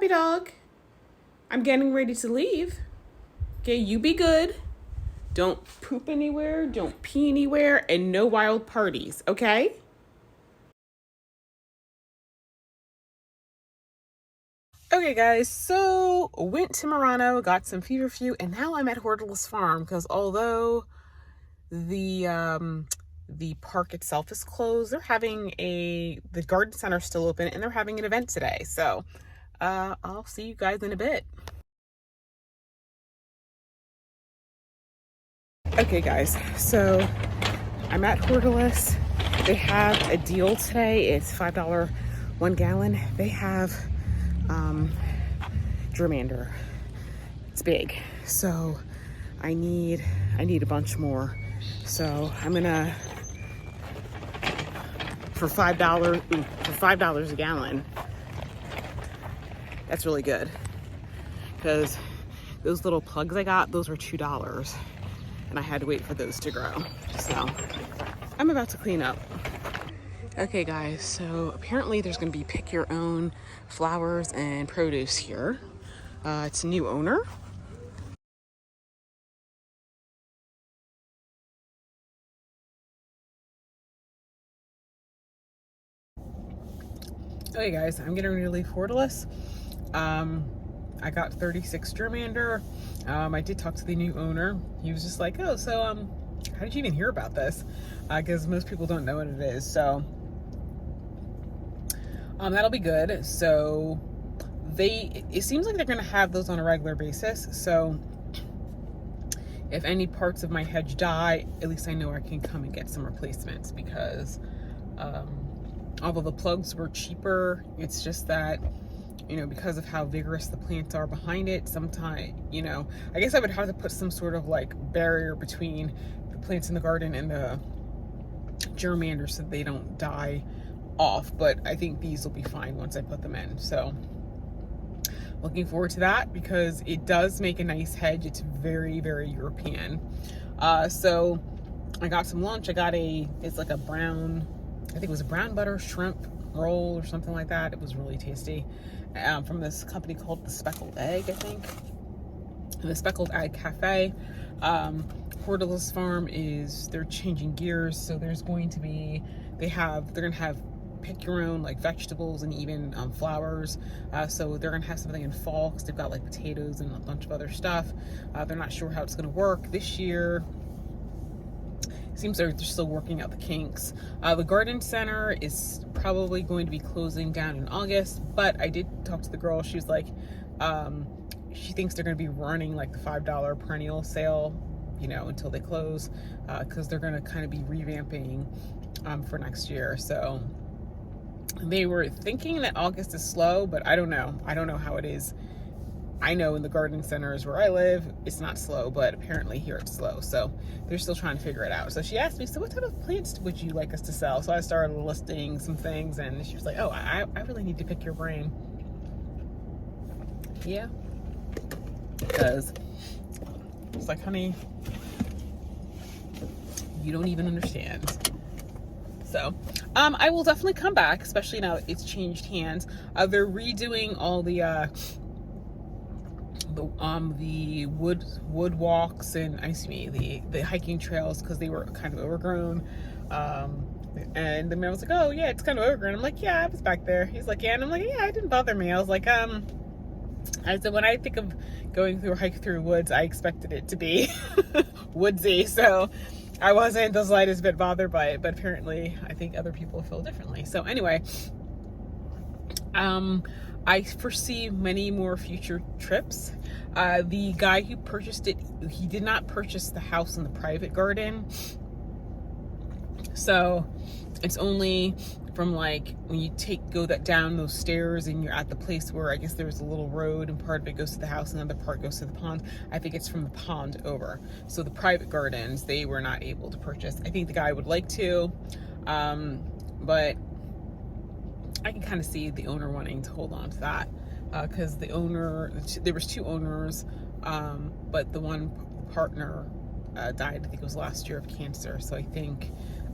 puppy dog. I'm getting ready to leave. Okay, you be good. Don't poop anywhere, don't pee anywhere, and no wild parties, okay? Okay, guys, so went to Murano, got some feverfew, and now I'm at Hortulus Farm because although the park itself is closed, they're having the garden center is still open, and they're having an event today. So I'll see you guys in a bit. Okay, guys, so I'm at Hortulus. They have a deal today. It's $5 1 gallon. They have Germander. It's big, so I need a bunch more. So I'm gonna for $5 a gallon. That's really good because those little plugs I got, those were $2, and I had to wait for those to grow. So I'm about to clean up. Okay, guys, so apparently there's going to be pick your own flowers and produce here. It's a new owner. Okay, guys, I'm getting ready to leave Hortulus. I got 36 Germander. I did talk to the new owner. He was just like, oh, so how did you even hear about this? Because most people don't know what it is. So that'll be good. So it seems like they're going to have those on a regular basis. So if any parts of my hedge die, at least I know I can come and get some replacements because although the plugs were cheaper, it's just that, because of how vigorous the plants are behind it, sometimes, I guess I would have to put some sort of like barrier between the plants in the garden and the Germander so they don't die off. But I think these will be fine once I put them in. So looking forward to that because it does make a nice hedge. It's very, very European. So I got some lunch. It's like a brown, I think it was a brown butter shrimp roll or something like that. It was really tasty. From this company called the Speckled Egg, I think. The Speckled Egg Cafe. Hortulus Farm they're changing gears. So they're going to have pick your own like vegetables and even flowers. So they're gonna have something in fall because they've got like potatoes and a bunch of other stuff. They're not sure how it's gonna work this year. Seems like they're still working out the kinks. The garden center is probably going to be closing down in August, but I did talk to the girl. She was like, she thinks they're going to be running like the $5 perennial sale, until they close, because they're going to kind of be revamping for next year. So they were thinking that August is slow, but I don't know. I don't know how it is. I know in the garden centers where I live, it's not slow, but apparently here it's slow. So they're still trying to figure it out. So she asked me, so what type of plants would you like us to sell? So I started listing some things and she was like, oh, I really need to pick your brain. Yeah. Because it's like, honey, you don't even understand. So I will definitely come back, especially now that it's changed hands. They're redoing all the wood walks and the hiking trails because they were kind of overgrown. And the man was like, oh yeah, it's kind of overgrown. I'm like, yeah, I was back there. He's like, yeah, and I'm like, yeah, it didn't bother me. I was like, I said, when I think of going through a hike through woods, I expected it to be woodsy, so I wasn't the slightest bit bothered by it, but apparently I think other people feel differently. So anyway, I foresee many more future trips. The guy who purchased it, he did not purchase the house in the private garden. So it's only from like when you go down those stairs and you're at the place where I guess there's a little road and part of it goes to the house and the other part goes to the pond. I think it's from the pond over. So the private gardens, they were not able to purchase. I think the guy would like to, but I can kind of see the owner wanting to hold on to that because there was two owners, but the one partner died, I think it was last year, of cancer. So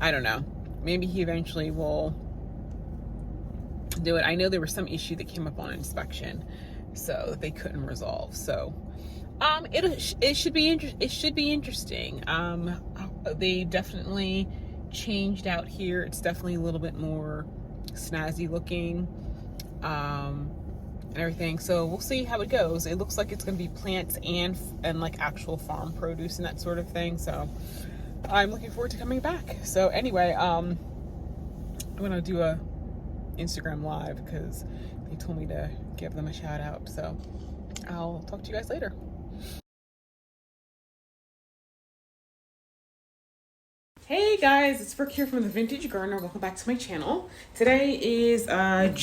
I don't know, maybe he eventually will do it. I know there was some issue that came up on inspection so they couldn't resolve. So it should be interesting. They definitely changed out here. It's definitely a little bit more snazzy looking, and everything. So we'll see how it goes. It looks like it's going to be plants and like actual farm produce and that sort of thing. So I'm looking forward to coming back. So anyway, I'm gonna do a Instagram live because they told me to give them a shout out. So I'll talk to you guys later. Hey guys, it's Brooke here from the Vintage Gardener. Welcome back to my channel. Today is July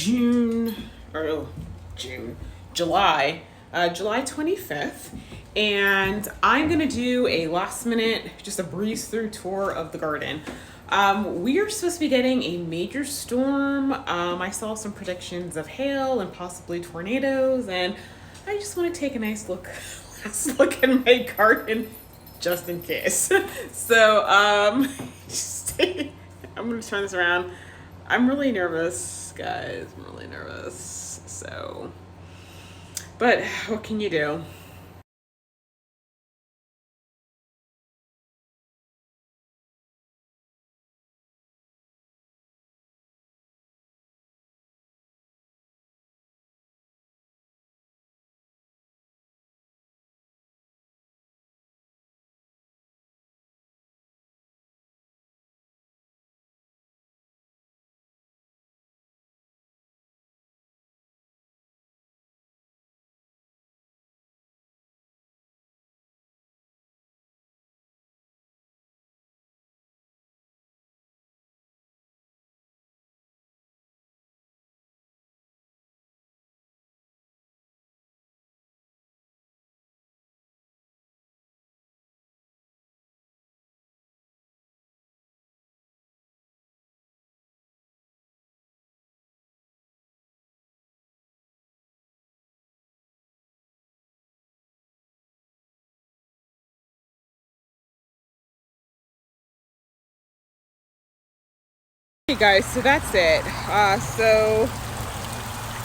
25th, and I'm gonna do a last minute, just a breeze through tour of the garden. We are supposed to be getting a major storm. I saw some predictions of hail and possibly tornadoes, and I just want to take a nice last look at my garden just in case. So I'm gonna turn this around. I'm really nervous, guys. I'm really nervous. So, but what can you do? Hey guys, so that's it. So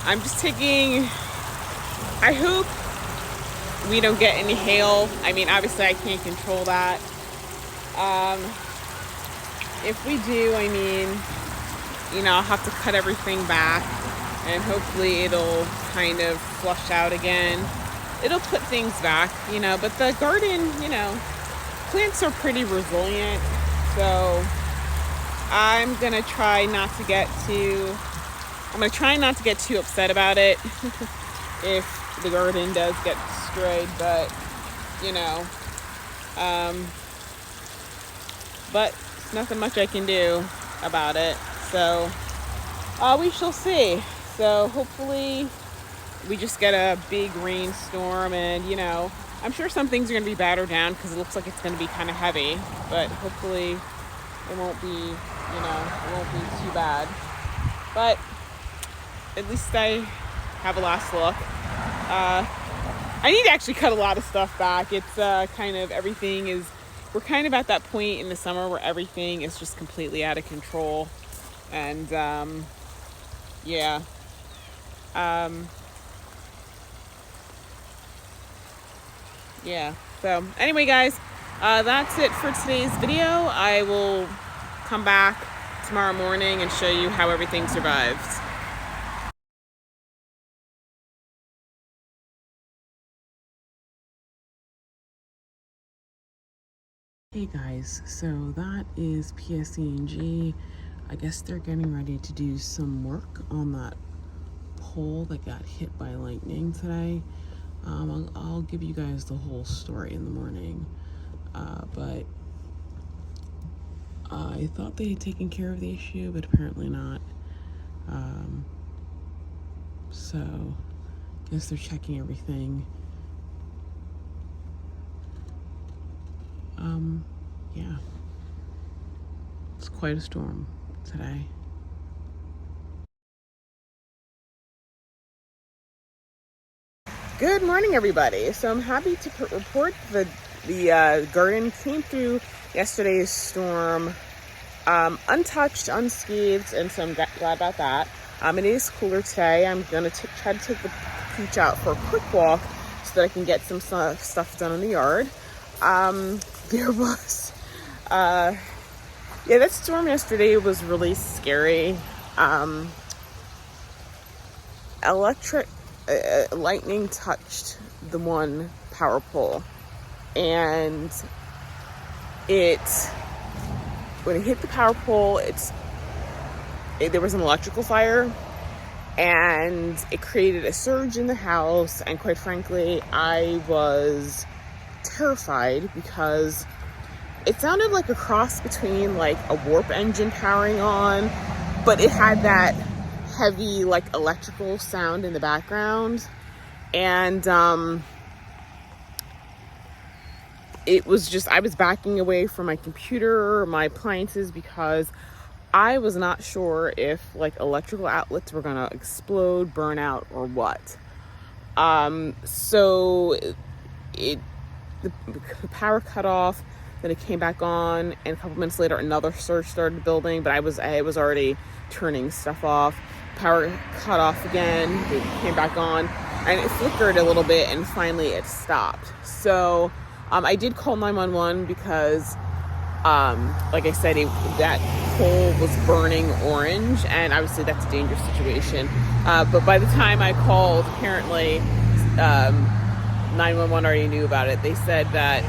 I'm just taking, I hope we don't get any hail. I mean, obviously I can't control that. If we do, I mean, you know, I'll have to cut everything back and hopefully it'll kind of flush out again. It'll put things back, you know, but the garden, you know, plants are pretty resilient. So I'm gonna try not to get too upset about it if the garden does get destroyed, but you know, but there's nothing much I can do about it. So we shall see. So hopefully we just get a big rainstorm, and you know, I'm sure some things are gonna be battered down because it looks like it's gonna be kind of heavy, but hopefully it won't be, you know, it won't be too bad. But at least I have a last look. I need to actually cut a lot of stuff back. It's kind of, we're kind of at that point in the summer where everything is just completely out of control. And yeah. Yeah. So anyway, guys, that's it for today's video. I will come back tomorrow morning and show you how everything survives. Hey guys, so that is PSE&G. I guess they're getting ready to do some work on that pole that got hit by lightning today. I'll give you guys the whole story in the morning, but I thought they had taken care of the issue, but apparently not. So I guess they're checking everything. Yeah, it's quite a storm today. Good morning, everybody. So I'm happy to report the garden came through yesterday's storm untouched, unscathed, and so I'm glad about that. It is cooler today. I'm gonna try to take the Pooch out for a quick walk so that I can get some stuff done in the yard. There was, yeah, that storm yesterday was really scary. Lightning touched the one power pole, and when it hit the power pole, there was an electrical fire, and it created a surge in the house. And quite frankly, I was terrified because it sounded like a cross between like a warp engine powering on, but it had that heavy like electrical sound in the background. And it was just, I was backing away from my computer or my appliances because I was not sure if like electrical outlets were gonna explode, burn out, or what. So the power cut off, then it came back on, and a couple minutes later another surge started building, but I was already turning stuff off. Power cut off again, it came back on, and it flickered a little bit, and finally it stopped. So I did call 911 because like I said, that pole was burning orange, and obviously that's a dangerous situation. But by the time I called, apparently 911 already knew about it. They said that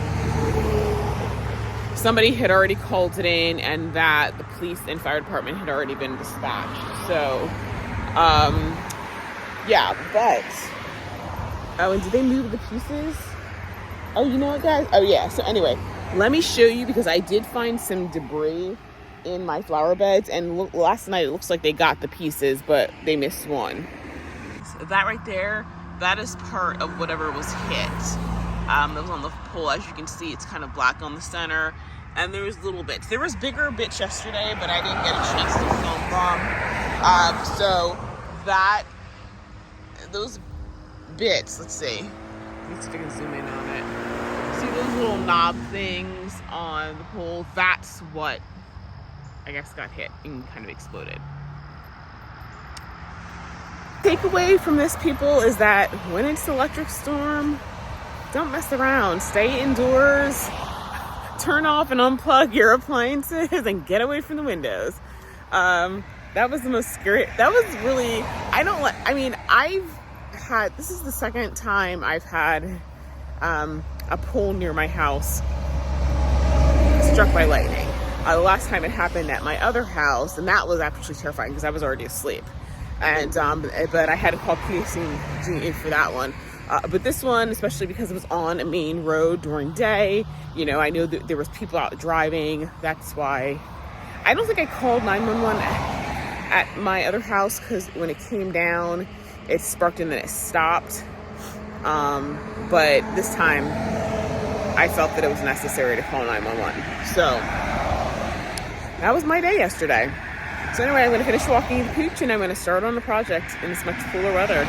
somebody had already called it in, and that the police and fire department had already been dispatched. So, yeah, but, oh, and did they move the pieces? Oh, you know what, guys? Oh, yeah. So anyway, let me show you, because I did find some debris in my flower beds, and last night it looks like they got the pieces, but they missed one. So that right there, that is part of whatever was hit. That was on the pole. As you can see, it's kind of black on the center, and there was little bits. There was bigger bits yesterday, but I didn't get a chance to film them. So those bits, let's see. Let's see if I can zoom in on it. See those little knob things on the pole? That's what I guess got hit and kind of exploded. Takeaway from this, people, is that when it's an electric storm, don't mess around. Stay indoors, turn off and unplug your appliances, and get away from the windows. That was the most scary. That was really, this is the second time I've had a pole near my house struck by lightning. The last time it happened at my other house, and that was actually terrifying because I was already asleep. And but I had to call PSC for that one. But this one, especially because it was on a main road during day, you know, I knew that there was people out driving. That's why I don't think I called 911 at my other house, because when it came down, it sparked and then it stopped. But this time I felt that it was necessary to call 911. So that was my day yesterday. So anyway, I'm going to finish walking the pooch, and I'm going to start on the project in this much cooler weather.